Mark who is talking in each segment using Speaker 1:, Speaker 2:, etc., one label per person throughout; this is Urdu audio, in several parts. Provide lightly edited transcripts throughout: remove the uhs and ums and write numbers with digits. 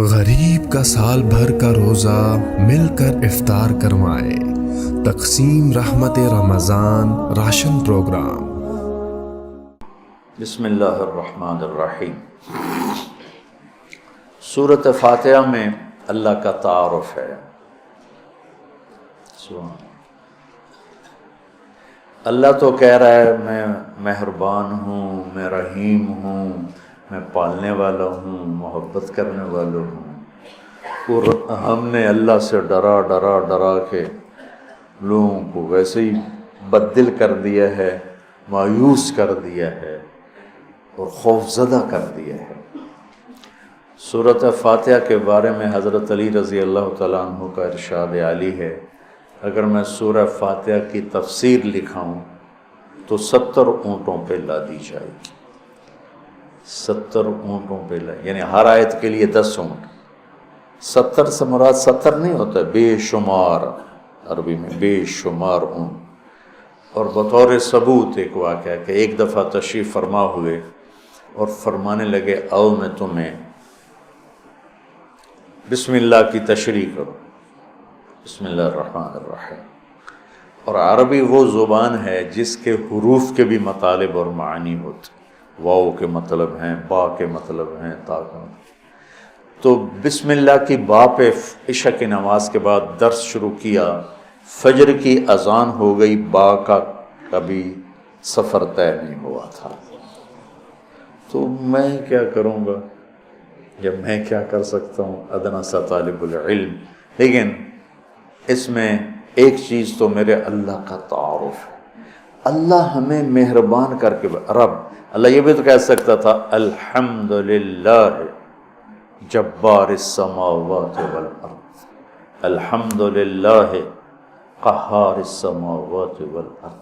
Speaker 1: غریب کا سال بھر کا روزہ مل کر افطار کروائے، تقسیم رحمت رمضان راشن پروگرام۔
Speaker 2: بسم اللہ الرحمن الرحیم۔ سورۃ فاتحہ میں اللہ کا تعارف ہے۔ اللہ تو کہہ رہا ہے میں مہربان ہوں، میں رحیم ہوں، میں پالنے والا ہوں، محبت کرنے والا ہوں، اور ہم نے اللہ سے ڈرا ڈرا ڈرا کے لوگوں کو ویسے ہی بددل کر دیا ہے، مایوس کر دیا ہے اور خوف زدہ کر دیا ہے۔ سورۃ فاتحہ کے بارے میں حضرت علی رضی اللہ تعالیٰ عنہ کا ارشاد عالی ہے، اگر میں سورہ فاتحہ کی تفسیر لکھاؤں تو 70 اونٹوں پہ لادی جائے گی۔ 70 اونٹوں پہ یعنی ہر آیت کے لیے 10 اونٹ۔ 70 سے مراد 70 نہیں ہوتا، بے شمار، عربی میں بے شمار اونٹ۔ اور بطور ثبوت ایک واقعہ کہ ایک دفعہ تشریف فرما ہوئے اور فرمانے لگے آؤ میں تمہیں بسم اللہ کی تشریح کرو، بسم اللہ الرحمن الرحیم۔ اور عربی وہ زبان ہے جس کے حروف کے بھی مطالب اور معنی ہوتے، واو کے مطلب ہیں، با کے مطلب ہیں، تا کا مطلب۔ تو بسم اللہ کی با پہ عشاء کی نماز کے بعد درس شروع کیا، فجر کی اذان ہو گئی، با کا کبھی سفر طے نہیں ہوا تھا۔ تو میں کیا کروں گا، جب میں کیا کر سکتا ہوں، ادنا سا طالب العلم۔ لیکن اس میں ایک چیز تو میرے اللہ کا تعارف ہے۔ اللہ ہمیں مہربان کر کے رب، اللہ یہ بھی تو کہہ سکتا تھا الحمدللہ جبار السماوات والارض، الحمدللہ قہار السماوات والارض۔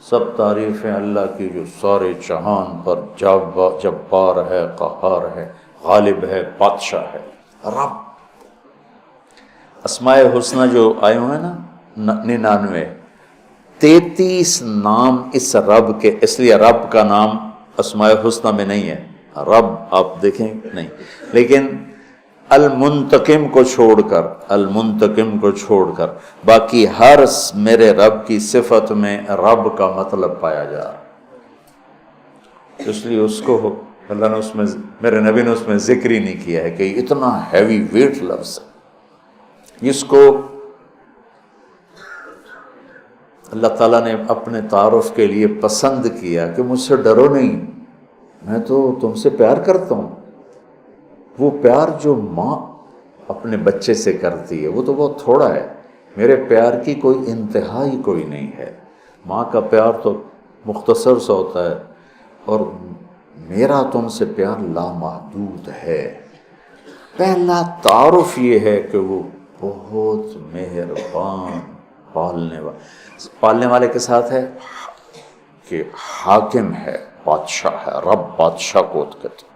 Speaker 2: سب تعریفیں اللہ کی جو سارے جہان پر جبار ہے، قہار ہے، غالب ہے، بادشاہ ہے، رب۔ اسماء حسنہ جو آئے ہوئے نا 99، 33 نام اس رب کے، اس لیے رب کا نام اسماء حسنہ میں نہیں ہے، رب آپ دیکھیں نہیں، لیکن المنتقم کو چھوڑ کر، المنتقم کو چھوڑ کر باقی ہر میرے رب کی صفت میں رب کا مطلب پایا جا رہا، اس لیے اس کو اللہ نے اس میں، میرے نبی نے اس میں ذکر ہی نہیں کیا ہے کہ اتنا ہیوی ویٹ لفظ ہے۔ اس کو اللہ تعالیٰ نے اپنے تعارف کے لیے پسند کیا کہ مجھ سے ڈرو نہیں، میں تو تم سے پیار کرتا ہوں۔ وہ پیار جو ماں اپنے بچے سے کرتی ہے وہ تو بہت تھوڑا ہے، میرے پیار کی کوئی انتہا ہی کوئی نہیں ہے۔ ماں کا پیار تو مختصر سا ہوتا ہے، اور میرا تم سے پیار لامحدود ہے۔ پہلا تعارف یہ ہے کہ وہ بہت مہربان، پالنے والے کے ساتھ ہے کہ حاکم ہے، بادشاہ ہے، رب بادشاہ کو کہتے۔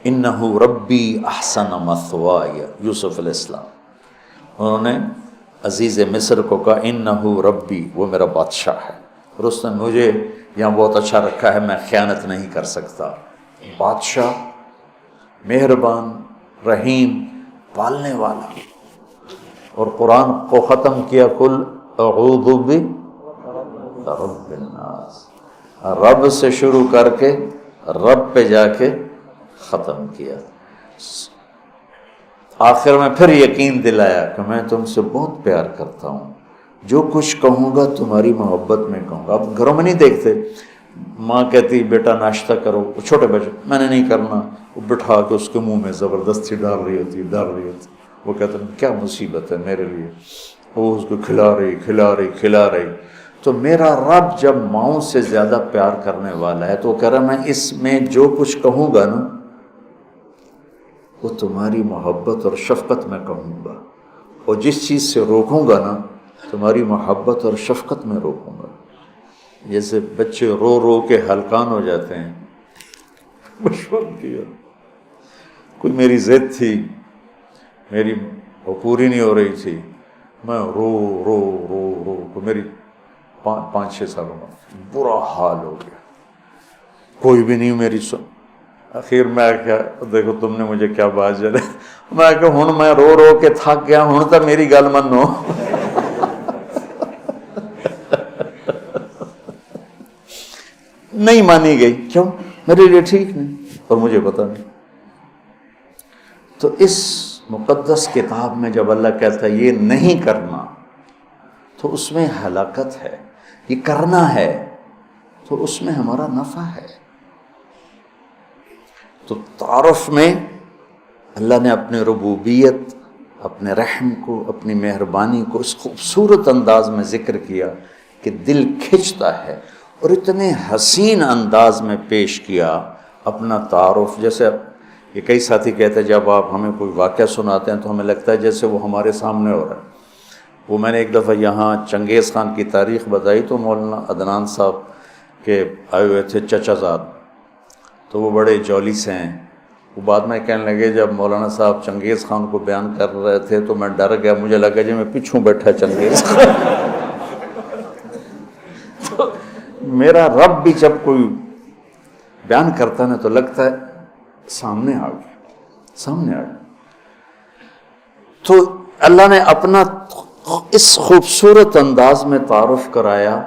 Speaker 2: انہ ربی احسن مثوائی، یوسف علیہ السلام، انہوں نے عزیز مصر کو کہا انہ ربی، وہ میرا بادشاہ ہے، اور اس نے مجھے یہاں بہت اچھا رکھا ہے، میں خیانت نہیں کر سکتا۔ بادشاہ، مہربان، رحیم، پالنے والا۔ اور قرآن کو ختم کیا کل اعوذ برب الناس، رب سے شروع کر کے رب پہ جا کے ختم کیا۔ آخر میں پھر یقین دلایا کہ میں تم سے بہت پیار کرتا ہوں، جو کچھ کہوں گا تمہاری محبت میں کہوں گا۔ اب گھروں میں نہیں دیکھتے، ماں کہتی بیٹا ناشتہ کرو، چھوٹے بچے میں نے نہیں کرنا، وہ بٹھا کے اس کے منہ میں زبردستی ڈال رہی ہوتی، وہ کہتے ہیں کیا مصیبت ہے میرے لیے، وہ اس کو کھلا رہی۔ تو میرا رب جب ماؤں سے زیادہ پیار کرنے والا ہے تو وہ کہہ رہا میں اس میں جو کچھ کہوں گا نا وہ تمہاری محبت اور شفقت میں کہوں گا، اور جس چیز سے روکوں گا نا تمہاری محبت اور شفقت میں روکوں گا۔ جیسے بچے رو رو کے ہلکان ہو جاتے ہیں، بچپن کیا کوئی میری ضد تھی، میری وہ پوری نہیں ہو رہی تھی، میں رو رو رو رو کو میری 5-6 سالوں میں برا حال ہو گیا، کوئی بھی نہیں میری سن۔ اخیر میں کیا دیکھو تم نے مجھے کیا بات چلے، میں کہ ہن میں رو رو کے تھک گیا، ہن تو میری گل منو۔ نہیں مانی گئی، کیوں؟ میرے لیے ٹھیک نہیں اور مجھے پتہ نہیں۔ تو اس مقدس کتاب میں جب اللہ کہتا ہے یہ نہیں کرنا تو اس میں ہلاکت ہے، یہ کرنا ہے تو اس میں ہمارا نفع ہے۔ تو تعارف میں اللہ نے اپنے ربوبیت، اپنے رحم کو، اپنی مہربانی کو اس خوبصورت انداز میں ذکر کیا کہ دل کھنچتا ہے، اور اتنے حسین انداز میں پیش کیا اپنا تعارف۔ جیسے یہ کئی ساتھی کہتے ہیں جب آپ ہمیں کوئی واقعہ سناتے ہیں تو ہمیں لگتا ہے جیسے وہ ہمارے سامنے ہو رہا ہے۔ وہ میں نے ایک دفعہ یہاں چنگیز خان کی تاریخ بتائی تو مولانا عدنان صاحب کے آئے ہوئے تھے چچا زاد، تو وہ بڑے جولی سے ہیں۔ وہ بعد میں کہنے لگے جب مولانا صاحب چنگیز خان کو بیان کر رہے تھے تو میں ڈر گیا، مجھے لگا جی میں پیچھوں بیٹھا چنگیز خان۔ تو میرا رب بھی جب کوئی بیان کرتا نا تو لگتا ہے سامنے آ گیا، سامنے آ گیا۔ تو اللہ نے اپنا اس خوبصورت انداز میں تعارف کرایا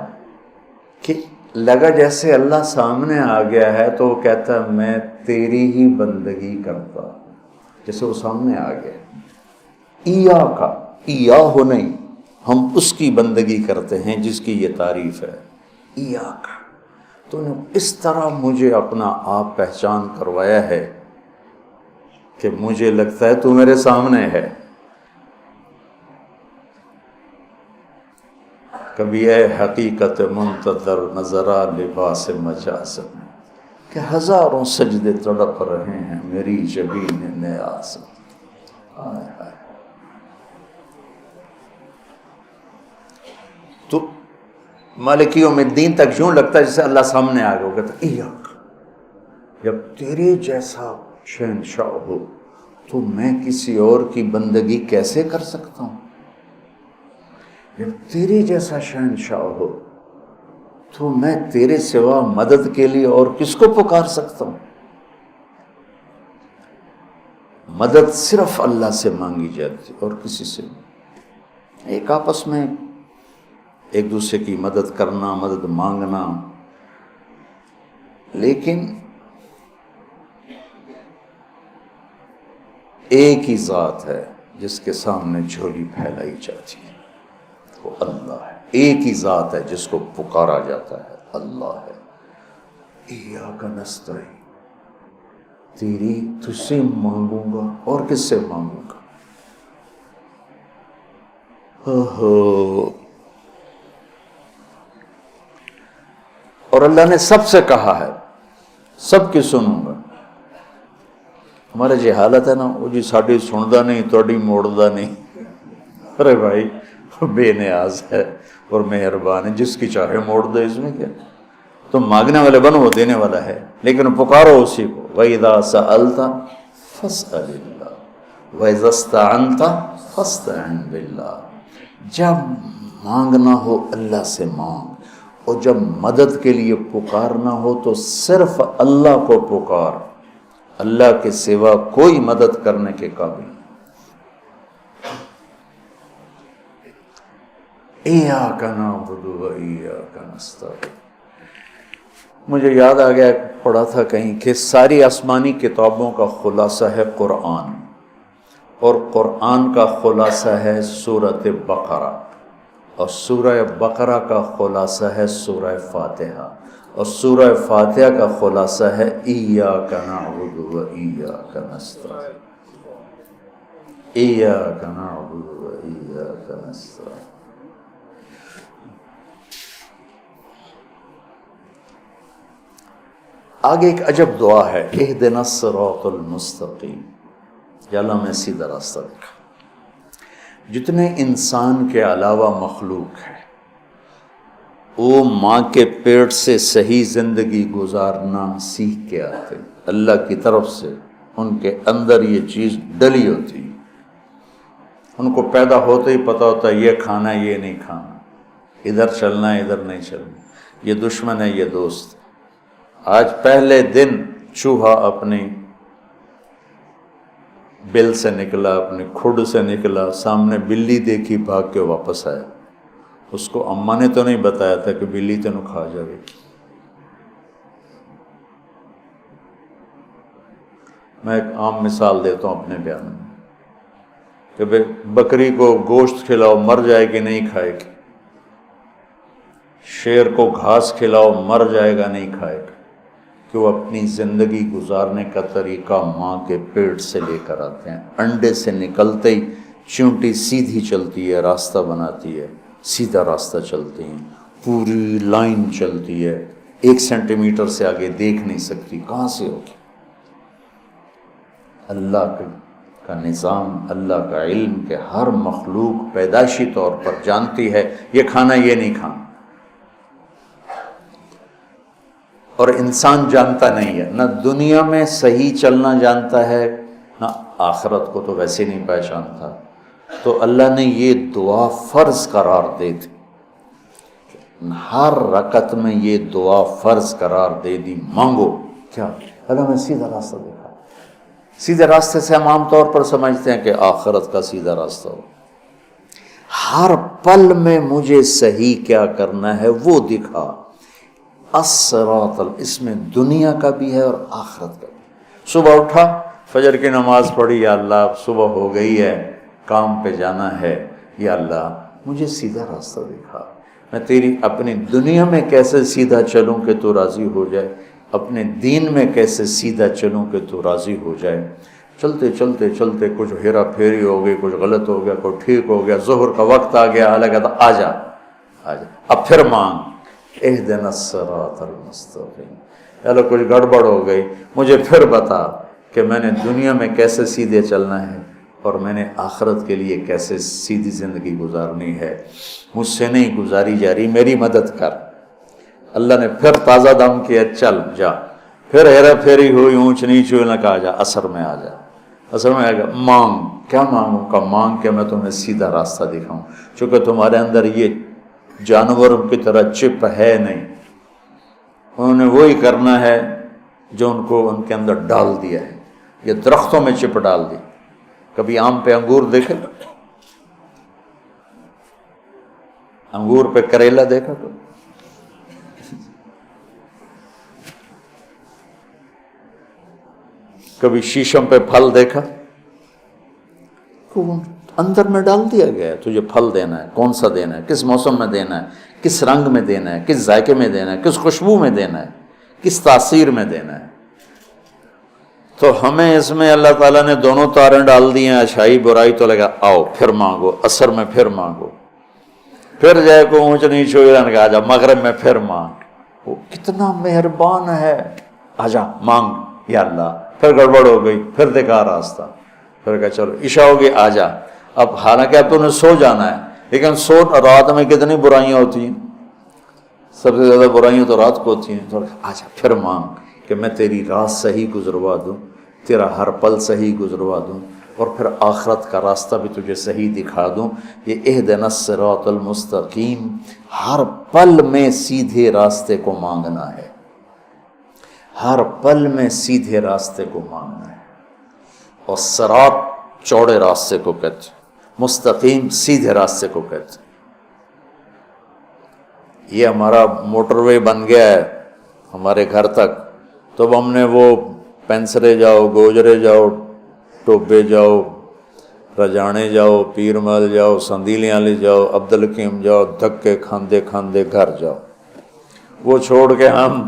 Speaker 2: کہ لگا جیسے اللہ سامنے آ گیا ہے تو وہ کہتا ہے میں تیری ہی بندگی کرتا، جیسے وہ سامنے آ گیا۔ ایا کا ایا ہو نہیں، ہم اس کی بندگی کرتے ہیں جس کی یہ تعریف ہے، ایا کا۔ تو نے اس طرح مجھے اپنا آپ پہچان کروایا ہے کہ مجھے لگتا ہے تو میرے سامنے ہے۔ کبھی اے حقیقت منتظر نظرا لباس مجاز میں، کہ ہزاروں سجدے تڑپ رہے ہیں میری جبین نیاز میں۔ آئے آئے۔ تو مالک یوم الدین تک یوں لگتا ہے جیسے اللہ سامنے آ گیا، کہتا ایاک، جب تیرے جیسا شہنشاہ ہو تو میں کسی اور کی بندگی کیسے کر سکتا ہوں؟ جب تیرے جیسا شہنشاہ ہو تو میں تیرے سوا مدد کے لیے اور کس کو پکار سکتا ہوں؟ مدد صرف اللہ سے مانگی جاتی اور کسی سے نہیں۔ ایک آپس میں ایک دوسرے کی مدد کرنا، مدد مانگنا، لیکن ایک ہی ذات ہے جس کے سامنے جھولی پھیلائی جاتی ہے، وہ اللہ ہے۔ ایک ہی ذات ہے جس کو پکارا جاتا ہے، اللہ ہے۔ ایاک نستعین، تیری تجھ سے مانگوں گا اور کس سے مانگوں گا؟ اور اللہ نے سب سے کہا ہے سب کی سنوں گا۔ ہمارے جی حالت ہے نا، وہ جی ساڈی سندا نہیں تہاڈی موڑدا نہیں۔ ارے بھائی بے نیاز ہے اور مہربان ہے، جس کی چاہے موڑ دے، اس میں کیا؟ تم مانگنے والے بنو، وہ دینے والا ہے، لیکن پکارو اسی کو۔ وَإِذَا سَأَلْتَ فَاسْأَلِ اللَّهَ وَإِذَا اسْتَعَنْتَ فَاسْتَعِنْ بِاللَّهِ۔ جب مانگنا ہو اللہ سے مانگ، اور جب مدد کے لیے پکارنا ہو تو صرف اللہ کو پکار، اللہ کے سوا کوئی مدد کرنے کے قابل نہیں۔ ایاک نعبد و ایاک نستعین۔ مجھے یاد آ گیا، پڑھا تھا کہیں کہ ساری آسمانی کتابوں کا خلاصہ ہے قرآن، اور قرآن کا خلاصہ ہے سورۃ بقرہ، اور سورہ بقرہ کا خلاصہ ہے سورہ فاتحہ، اور سورہ فاتحہ کا خلاصہ ہے ایاک نعبد و ایاک نستعین، ایاک نعبد و ایاک نستعین۔ آگے ایک عجب دعا ہے، اہدنا الصراط المستقیم، یا اللہ میں سیدھا راستہ دکھا۔ جتنے انسان کے علاوہ مخلوق ہے وہ ماں کے پیٹ سے صحیح زندگی گزارنا سیکھ کے آتے، اللہ کی طرف سے ان کے اندر یہ چیز ڈلی ہوتی، ان کو پیدا ہوتے ہی پتہ ہوتا ہے یہ کھانا ہے یہ نہیں کھانا، ادھر چلنا ہے ادھر نہیں چلنا، یہ دشمن ہے یہ دوست۔ آج پہلے دن چوہا اپنی بل سے نکلا، اپنی کھڈ سے نکلا، سامنے بلی دیکھی، بھاگ کے واپس آیا۔ اس کو اماں نے تو نہیں بتایا تھا کہ بلی تینوں کھا جائے۔ میں ایک عام مثال دیتا ہوں اپنے بیان میں کہ بکری کو گوشت کھلاؤ مر جائے گی نہیں کھائے گی، شیر کو گھاس کھلاؤ مر جائے گا نہیں کھائے گا، کہ وہ اپنی زندگی گزارنے کا طریقہ ماں کے پیٹ سے لے کر آتے ہیں۔ انڈے سے نکلتے ہی چونٹی سیدھی چلتی ہے، راستہ بناتی ہے، سیدھا راستہ چلتی ہیں، پوری لائن چلتی ہے، 1 سینٹی میٹر سے آگے دیکھ نہیں سکتی، کہاں سے ہوگی؟ اللہ کا نظام، اللہ کا علم کہ ہر مخلوق پیدائشی طور پر جانتی ہے یہ کھانا یہ نہیں کھانا، اور انسان جانتا نہیں ہے، نہ دنیا میں صحیح چلنا جانتا ہے نہ آخرت کو تو ویسے نہیں پہچانتا۔ تو اللہ نے یہ دعا فرض قرار دے دی، ہر رکعت میں یہ دعا فرض قرار دے دی، مانگو کیا؟ اللہ میں سیدھا راستہ دکھا۔ سیدھے راستے سے ہم عام طور پر سمجھتے ہیں کہ آخرت کا سیدھا راستہ ہو، ہر پل میں مجھے صحیح کیا کرنا ہے وہ دکھا۔ الصراط، اس میں دنیا کا بھی ہے اور آخرت کا بھی۔ صبح اٹھا، فجر کی نماز پڑھی، یا اللہ صبح ہو گئی ہے، کام پہ جانا ہے، یا اللہ مجھے سیدھا راستہ دکھا، میں تیری اپنی دنیا میں کیسے سیدھا چلوں کہ تو راضی ہو جائے، اپنے دین میں کیسے سیدھا چلوں کہ تو راضی ہو جائے۔ چلتے چلتے چلتے کچھ ہیرا پھیری ہو گئی، کچھ غلط ہو گیا، کوئی ٹھیک ہو گیا، ظہر کا وقت آ گیا، اللہ کہتا آجا آجا، اب پھر مانگ، اہدنا الصراط المستقیم، چلو کچھ گڑبڑ ہو گئی، مجھے پھر بتا کہ میں نے دنیا میں کیسے سیدھے چلنا ہے اور میں نے آخرت کے لیے کیسے سیدھی زندگی گزارنی ہے، مجھ سے نہیں گزاری جا رہی، میری مدد کر۔ اللہ نے پھر تازہ دم کیا، چل جا، پھر ہیرا پھیری ہوئی، اونچ نیچ ہوئی، نہ کہا جا عصر میں آ جا، عصر میں آ گیا، مانگ، کیا مانگوں کا؟ مانگ کہ میں تمہیں سیدھا راستہ دکھاؤں، چونکہ تمہارے اندر یہ جانوروں کی طرح چپ ہے نہیں، انہوں نے وہی کرنا ہے جو ان کو ان کے اندر ڈال دیا ہے، یہ درختوں میں چپ ڈال دی۔ کبھی آم پہ انگور دیکھے؟ انگور پہ کریلا دیکھا تو؟ کبھی شیشم پہ پھل دیکھا؟ اندر میں ڈال دیا گیا ہے، تجھے پھل دینا ہے، کون سا دینا ہے، کس موسم میں دینا ہے، کس رنگ میں دینا ہے، کس ذائقے میں دینا ہے، کس خوشبو میں دینا ہے، کس تاثیر میں دینا ہے۔ تو ہمیں اس میں اللہ تعالیٰ نے دونوں تاریں ڈال دی ہیں، اچھائی برائی، تو لگا آؤ پھر مانگو، عصر میں پھر مانگو، پھر جائے کو اونچ نیچ ہو جانے کا، آجا مغرب میں پھر مانگ، وہ کتنا مہربان ہے، آجا مانگ یا اللہ، پھر گڑبڑ ہو گئی، پھر دکھا راستہ، پھر کہا چلو عشاء ہوگی آجا۔ اب حالانکہ اب تو نے سو جانا ہے، لیکن سو رات میں کتنی برائیاں ہوتی ہیں، سب سے زیادہ برائیاں تو رات کو ہوتی ہیں، تو آجا پھر مانگ کہ میں تیری رات صحیح گزروا دوں، تیرا ہر پل صحیح گزروا دوں، اور پھر آخرت کا راستہ بھی تجھے صحیح دکھا دوں۔ یہ اہدنا الصراط المستقیم، ہر پل میں سیدھے راستے کو مانگنا ہے، ہر پل میں سیدھے راستے کو مانگنا ہے۔ اور صراط چوڑے راستے کو کہتے، مستقیم سیدھے راستے کو کہتے۔ یہ ہمارا موٹر وے بن گیا ہے ہمارے گھر تک، تو اب ہم نے وہ پینسرے جاؤ، گوجرے جاؤ، ٹوبے جاؤ، رجانے جاؤ، پیر محل جاؤ، سندیلیاں لے جاؤ، عبدالحکیم جاؤ، دھکے کھاندے کھاندے گھر جاؤ۔ وہ چھوڑ کے ہم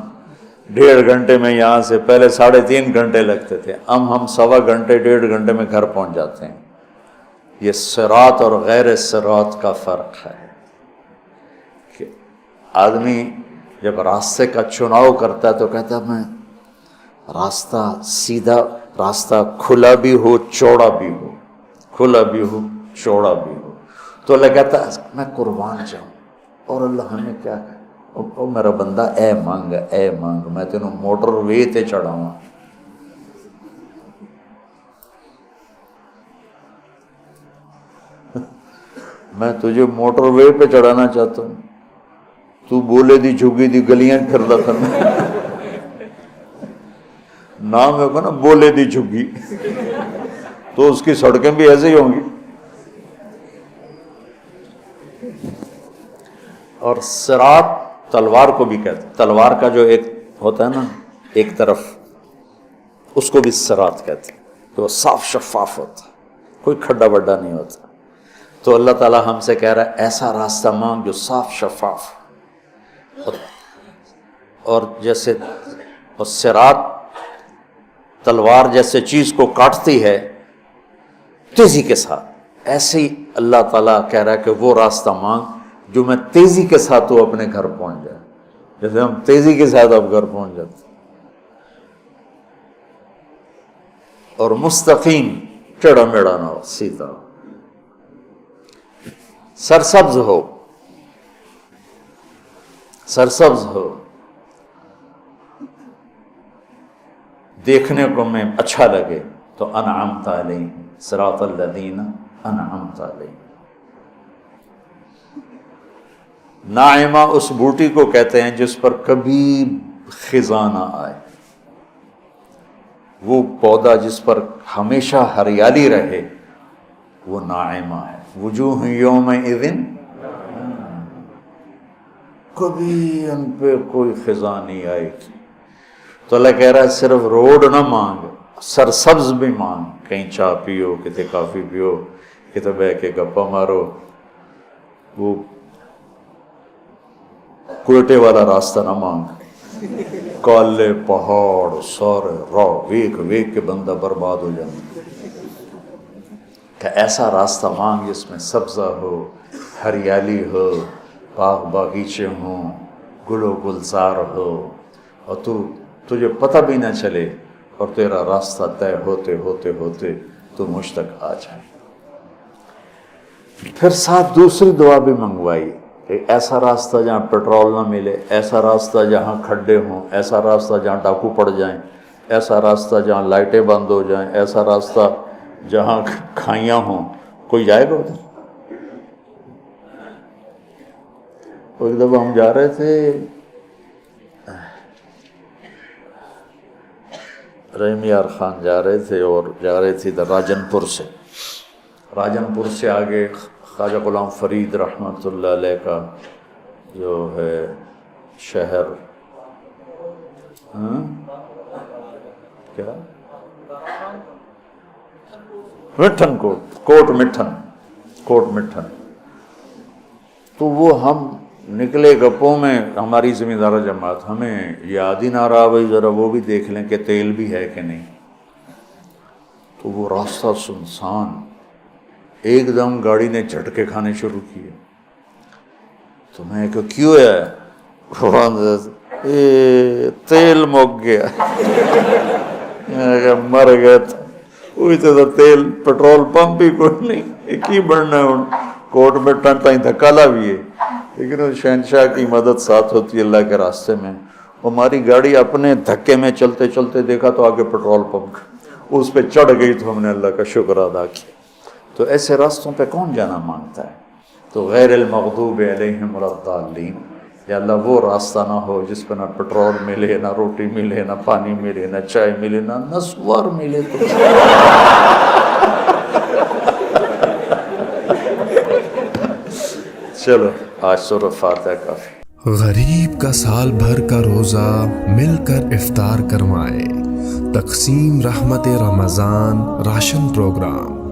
Speaker 2: 1.5 گھنٹے میں یہاں سے، پہلے 3.5 گھنٹے لگتے تھے، ہم 1.25 گھنٹے 1.5 گھنٹے میں گھر پہنچ جاتے ہیں۔ یہ صراط اور غیر صراط کا فرق ہے کہ آدمی جب راستے کا چناؤ کرتا ہے تو کہتا ہے میں راستہ سیدھا، راستہ کھلا بھی ہو چوڑا بھی ہو، کھلا بھی ہو چوڑا بھی ہو، تو اللہ کہتا ہے میں قربان جاؤں، اور اللہ ہمیں کیا کہ او میرا بندہ اے مانگ، میں تینوں موٹر وے تے چڑھاؤں، میں تجھے موٹر وے پہ چڑھانا چاہتا ہوں، تو بولے دی جھگی دی گلیاں پھر رکھنا، نام ہے نا بولے دی جھگی، تو اس کی سڑکیں بھی ایسے ہی ہوں گی. اور صراط تلوار کو بھی کہتے ہیں، تلوار کا جو ایک ہوتا ہے نا ایک طرف، اس کو بھی صراط کہتے ہیں، تو وہ صاف شفاف ہوتا ہے، کوئی کھڈا بڈا نہیں ہوتا. تو اللہ تعالیٰ ہم سے کہہ رہا ہے ایسا راستہ مانگ جو صاف شفاف، اور جیسے صراط تلوار جیسے چیز کو کاٹتی ہے تیزی کے ساتھ، ایسے ہی اللہ تعالیٰ کہہ رہا ہے کہ وہ راستہ مانگ جو میں تیزی کے ساتھ تو اپنے گھر پہنچ جائے، جیسے ہم تیزی کے ساتھ اب گھر پہنچ جاتے. اور مستقیم، ٹیڑھا میڑا نہ ہو، سیدھا ہو، سرسبز ہو، سرسبز ہو، دیکھنے کو میں اچھا لگے. تو انعمت علیہم صراط الذین انعمت علیہم. ناعمہ اس بوٹی کو کہتے ہیں جس پر کبھی خزاں نہ آئے، وہ پودا جس پر ہمیشہ ہریالی رہے، وہ ناعمہ ہے. وجوہ یومئذ، کبھی ان پہ کوئی خزاں نہیں آئے گی. تو اللہ کہہ رہا ہے صرف روڈ نہ مانگ، سرسبز بھی مانگ، کہیں چائے پیو، کتے کافی پیو، کتے بہ کے گپا مارو. وہ کوئٹے والا راستہ نہ مانگ، کالے پہاڑ سارے راہ ویک ویک کے بندہ برباد ہو جائے. کہ ایسا راستہ مانگ جس میں سبزہ ہو، ہریالی ہو، باغ باغیچے ہوں، گل و گلزار ہو، اور تجھے پتہ بھی نہ چلے، اور تیرا راستہ طے ہوتے ہوتے ہوتے تو مجھ تک آ جائے. پھر ساتھ دوسری دعا بھی منگوائی کہ ایسا راستہ جہاں پیٹرول نہ ملے، ایسا راستہ جہاں کھڈے ہوں، ایسا راستہ جہاں ڈاکو پڑ جائیں، ایسا راستہ جہاں لائٹیں بند ہو جائیں، ایسا راستہ جہاں کھائیاں ہوں. کوئی جائے گا ادھر؟ ایک دفعہ ہم جا رہے تھے رحیم یار خان جا رہے تھے، اور جا رہے تھے راجن پور سے. راجن پور سے آگے خواجہ غلام فرید رحمۃ اللہ علیہ کا جو ہے شہر، کیا مٹھن کوٹ مٹھن. تو وہ ہم نکلے گپوں میں، ہماری ذمہ دار جماعت، ہمیں یاد ہی نہ رہا بھائی ذرا وہ بھی دیکھ لیں کہ تیل بھی ہے کہ نہیں. تو وہ راستہ سنسان، ایک دم گاڑی نے جھٹکے کھانے شروع کیے. تو میں کہ کیوں ہے؟ تیل مک گیا. مر گئے وہی تو تیل، پیٹرول پمپ ہی کوئی نہیں، ایک ہی بڑھنا ہے. کوٹ میں ٹن تائیں دھکا لا بھی ہے، لیکن اس شہنشاہ کی مدد ساتھ ہوتی ہے اللہ کے راستے میں. ہماری گاڑی اپنے دھکے میں چلتے چلتے دیکھا تو آگے پیٹرول پمپ، اس پہ چڑھ گئی تو ہم نے اللہ کا شکر ادا کیا. تو ایسے راستوں پہ کون جانا مانگتا ہے؟ تو غیر المغضوب علیہم ولا الضالین، یا اللہ وہ راستہ نہ ہو جس پہ نہ پیٹرول ملے، نہ روٹی ملے، نہ پانی ملے، نہ چائے ملے، نہ نسوار ملے. تو چلو آج سورۃ فاتحہ کافی.
Speaker 1: غریب کا سال بھر کا روزہ مل کر افطار کروائے. تقسیم رحمت رمضان راشن پروگرام.